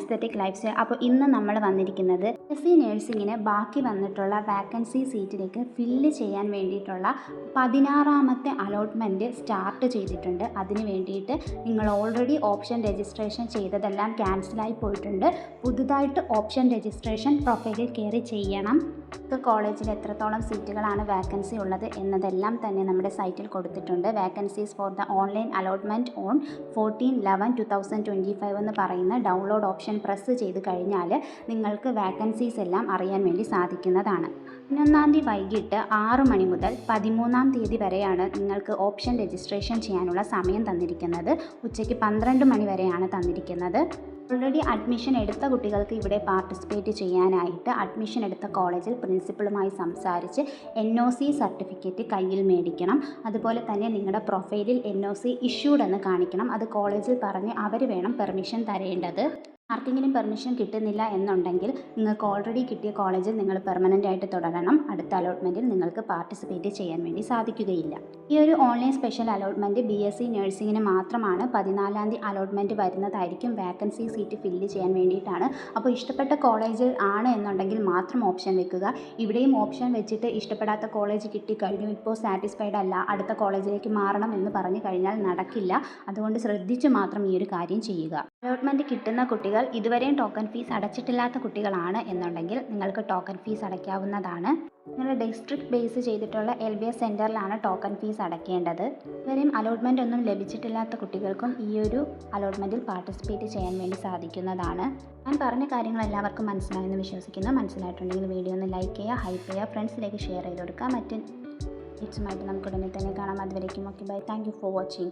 Aesthetic life style. അപ്പോൾ ഇന്ന് നമ്മൾ വന്നിരിക്കുന്നത് BSc നഴ്സിങ്ങിന് ബാക്കി വന്നിട്ടുള്ള വാക്കൻസി സീറ്റിലേക്ക് ഫില്ല് ചെയ്യാൻ വേണ്ടിയിട്ടുള്ള 16ാമത്തെ അലോട്ട്മെൻറ്റ് സ്റ്റാർട്ട് ചെയ്തിട്ടുണ്ട്. അതിന് വേണ്ടിയിട്ട് നിങ്ങൾ ഓൾറെഡി ഓപ്ഷൻ രജിസ്ട്രേഷൻ ചെയ്തതെല്ലാം ക്യാൻസലായി പോയിട്ടുണ്ട്. പുതുതായിട്ട് ഓപ്ഷൻ രജിസ്ട്രേഷൻ പ്രൊഫൈലിൽ കയറി ചെയ്യണം. കോളേജിൽ എത്രത്തോളം സീറ്റുകളാണ് വാക്കൻസി ഉള്ളത് എന്നതെല്ലാം തന്നെ നമ്മുടെ സൈറ്റിൽ കൊടുത്തിട്ടുണ്ട്. Vacancies for the online allotment on 14/11/2025 എന്ന് പറയുന്ന ഡൗൺലോഡ് ഓപ്ഷൻ പ്രസ് ചെയ്ത് കഴിഞ്ഞാൽ നിങ്ങൾക്ക് വാക്കൻസീസ് എല്ലാം അറിയാൻ വേണ്ടി സാധിക്കുന്നതാണ്. 11-ാം തീയതി വൈകിട്ട് 6 മണി മുതൽ 13-ാം തീയതി വരെയാണ് നിങ്ങൾക്ക് ഓപ്ഷൻ രജിസ്ട്രേഷൻ ചെയ്യാനുള്ള സമയം തന്നിരിക്കുന്നത്. ഉച്ചയ്ക്ക് 12 മണി വരെയാണ് തന്നിരിക്കുന്നത്. ഓൾറെഡി അഡ്മിഷൻ എടുത്ത കുട്ടികൾക്ക് ഇവിടെ പാർട്ടിസിപ്പേറ്റ് ചെയ്യാനായിട്ട് അഡ്മിഷൻ എടുത്ത കോളേജിൽ പ്രിൻസിപ്പളുമായി സംസാരിച്ച് NOC സർട്ടിഫിക്കറ്റ് കയ്യിൽ മേടിക്കണം. അതുപോലെ തന്നെ നിങ്ങളുടെ പ്രൊഫൈലിൽ NOC ഇഷ്യൂഡ് എന്ന് കാണിക്കണം. അത് കോളേജിൽ പറഞ്ഞ് അവർ വേണം പെർമിഷൻ തരേണ്ടത്. ആർക്കെങ്കിലും പെർമിഷൻ കിട്ടുന്നില്ല എന്നുണ്ടെങ്കിൽ നിങ്ങൾക്ക് ഓൾറെഡി കിട്ടിയ കോളേജിൽ നിങ്ങൾ പെർമനൻ്റ് ആയിട്ട് തുടരണം. അടുത്ത അലോട്ട്മെൻറ്റിൽ നിങ്ങൾക്ക് പാർട്ടിസിപ്പേറ്റ് ചെയ്യാൻ വേണ്ടി സാധിക്കുകയില്ല. ഈ ഒരു ഓൺലൈൻ സ്പെഷ്യൽ അലോട്ട്മെൻറ്റ് BSc നഴ്സിങ്ങിന് മാത്രമാണ്. 14-ാം തീയതി അലോട്ട്മെൻറ്റ് വരുന്നതായിരിക്കും. വാക്കൻസി സീറ്റ് ഫില്ല് ചെയ്യാൻ വേണ്ടിയിട്ടാണ്. അപ്പോൾ ഇഷ്ടപ്പെട്ട കോളേജിൽ ആണ് എന്നുണ്ടെങ്കിൽ മാത്രം ഓപ്ഷൻ വെക്കുക. ഇവിടെയും ഓപ്ഷൻ വെച്ചിട്ട് ഇഷ്ടപ്പെടാത്ത കോളേജ് കിട്ടിക്കഴിഞ്ഞു, ഇപ്പോൾ സാറ്റിസ്ഫൈഡ് അല്ല, അടുത്ത കോളേജിലേക്ക് മാറണം എന്ന് പറഞ്ഞു കഴിഞ്ഞാൽ നടക്കില്ല. അതുകൊണ്ട് ശ്രദ്ധിച്ച് മാത്രം ഈ ഒരു കാര്യം ചെയ്യുക. അലോട്ട്മെൻറ്റ് കിട്ടുന്ന കുട്ടികൾ ഇതുവരെയും ടോക്കൺ ഫീസ് അടച്ചിട്ടില്ലാത്ത കുട്ടികളാണ് എന്നുണ്ടെങ്കിൽ നിങ്ങൾക്ക് ടോക്കൺ ഫീസ് അടയ്ക്കാവുന്നതാണ്. നിങ്ങൾ ഡിസ്ട്രിക്ട് ബേസ് ചെയ്തിട്ടുള്ള LBS സെൻറ്ററിലാണ് ടോക്കൺ ഫീസ് അടയ്ക്കേണ്ടത്. ഇതുവരെയും അലോട്ട്മെൻറ്റ് ഒന്നും ലഭിച്ചിട്ടില്ലാത്ത കുട്ടികൾക്കും ഈ ഒരു അലോട്ട്മെൻറ്റിൽ പാർട്ടിസിപ്പേറ്റ് ചെയ്യാൻ വേണ്ടി സാധിക്കുന്നതാണ്. ഞാൻ പറഞ്ഞ കാര്യങ്ങൾ എല്ലാവർക്കും മനസ്സിലായെന്ന് വിശ്വസിക്കുന്നു. മനസ്സിലായിട്ടുണ്ടെങ്കിൽ വീഡിയോ ഒന്ന് ലൈക്ക് ചെയ്യുക, ഹൈപ്പ് ചെയ്യുക, ഫ്രണ്ട്സിലേക്ക് ഷെയർ ചെയ്ത് കൊടുക്കുക. മറ്റ് ടിപ്സുമായിട്ട് നമുക്ക് ഉടനെ തന്നെ കാണാം. അതുവരേക്കും okay bye. Thank you for watching.